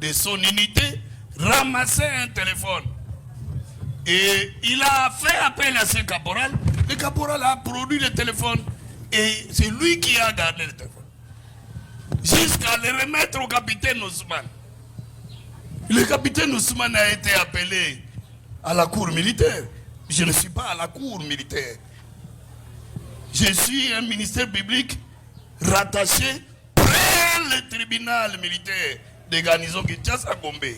de son unité ramasser un téléphone. Et il a fait appel à ce caporal. Le caporal a produit le téléphone et c'est lui qui a gardé le téléphone. Jusqu'à le remettre au capitaine Ousmane. Le capitaine Ousmane a été appelé à la cour militaire. Je ne suis pas à la cour militaire. Je suis un ministère public rattaché près le tribunal militaire de garnison Kinshasa Gombe.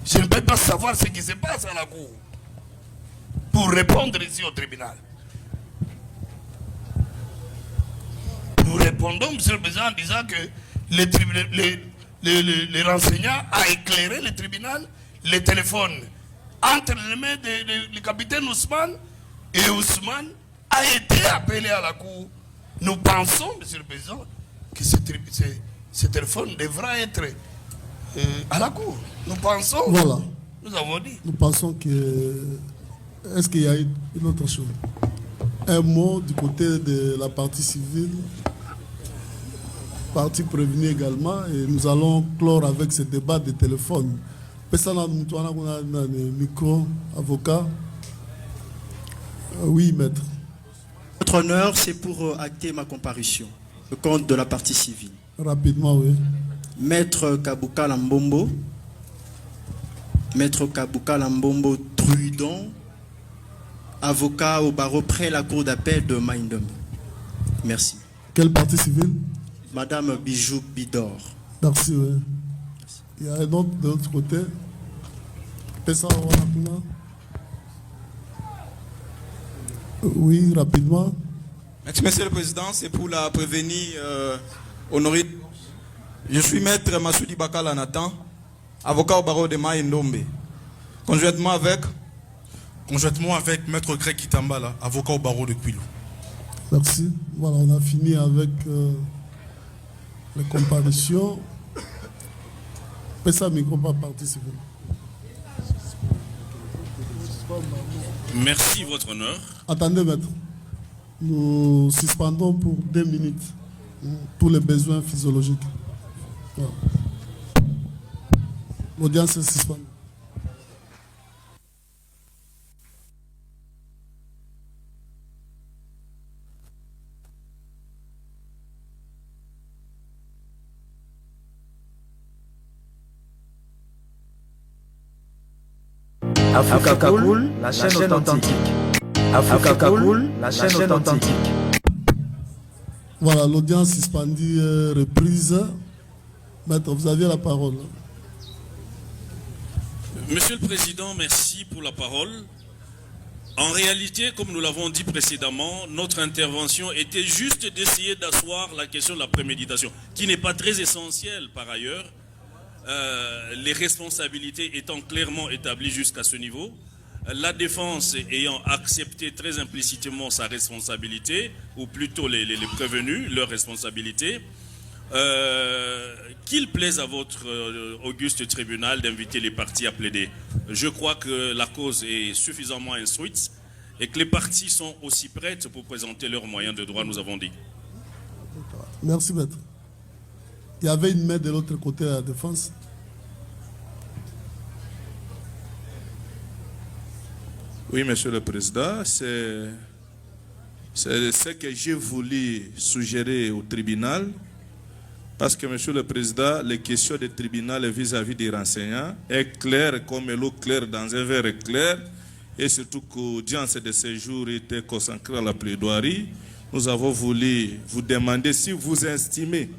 Je ne peux pas savoir ce qui se passe à la cour pour répondre ici au tribunal. Nous répondons, monsieur le président, en disant que les renseignants a éclairé le tribunal, le téléphone entre les mains du capitaine Ousmane, et Ousmane a été appelé à la cour. Nous pensons, monsieur le président, que ce téléphone devra être à la cour. Nous pensons, voilà. Nous avons dit. Nous pensons que... Est-ce qu'il y a une autre chose? Un mot du côté de la partie civile, partie prévenue également, et nous allons clore avec ce débat de téléphone. Micro, avocat. Oui, maître. Votre honneur, c'est pour acter ma comparution. Le compte de la partie civile. Rapidement, oui. Maître Kabuka Lambombo. Maître Kabuka Lambombo Trudon. Avocat au barreau près la cour d'appel de Maïndom. Merci. Quelle partie civile? Madame Bijou Bidor. Merci, oui. Il y a un autre de l'autre côté. Oui, rapidement. Merci, monsieur le président. C'est pour la prévenir honorée. Je suis maître Massoudi Bakala Nathan, avocat au barreau de Maïndombe. Conjointement avec maître Greg Kitambala, avocat au barreau de Kouilou. Merci. Voilà, on a fini avec les comparutions. Pessa micro pas partie civile. Merci, votre honneur. Attendez, maître. Nous suspendons pour 2 minutes tous les besoins physiologiques. Voilà. L'audience est suspendue. Africa Kakoul, la chaîne authentique. Africa Kakoul, la chaîne authentique. Voilà, l'audience suspendue reprise. Maître, vous aviez la parole. Monsieur le Président, merci pour la parole. En réalité, comme nous l'avons dit précédemment, notre intervention était juste d'essayer d'asseoir la question de la préméditation, qui n'est pas très essentielle par ailleurs. Les responsabilités étant clairement établies jusqu'à ce niveau, la défense ayant accepté très implicitement sa responsabilité, ou plutôt les prévenus, leur responsabilité, qu'il plaise à votre auguste tribunal d'inviter les parties à plaider. Je crois que la cause est suffisamment instruite et que les parties sont aussi prêtes pour présenter leurs moyens de droit, nous avons dit. Merci, maître. Il y avait une main de l'autre côté à la défense. Oui, monsieur le président, c'est ce que j'ai voulu suggérer au tribunal, parce que, monsieur le président, les questions du tribunal vis-à-vis des renseignants est claire comme l'eau claire dans un verre clair, et surtout que l'audience de ce jour était consacrée à la plaidoirie. Nous avons voulu vous demander si vous estimez,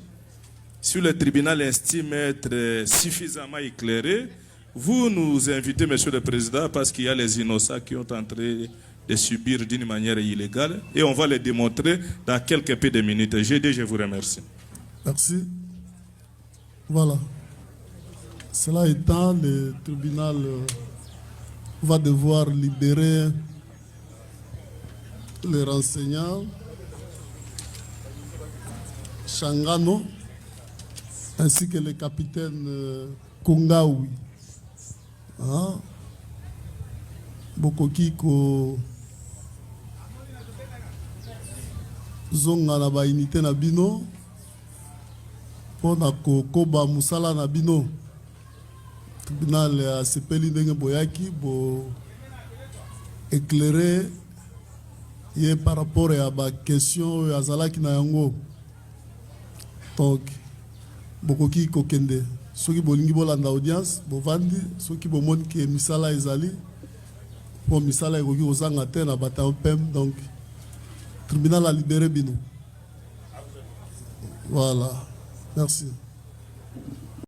si le tribunal estime être suffisamment éclairé, vous nous invitez, monsieur le président, parce qu'il y a les innocents qui ont tenté de subir d'une manière illégale, et on va les démontrer dans quelques peu de minutes. Je vous remercie. Merci. Voilà. Cela étant, le tribunal va devoir libérer les renseignants Changano ainsi que le capitaine Kongaoui. Hein? bokoki ko zonga na ba unité na bino pona ko koba musala na bino. Tribunal asepeli ndenge boyaki bo éclairer ye par rapport à ba question ya zalaki na yango. Donc bokoki ko kende soki bolingi bolanda audience bovandi soki bomoni ke misala ezali po misala ekoki kozanga te na bata pem. Donc tribunal a libéré bino. Voilà, merci.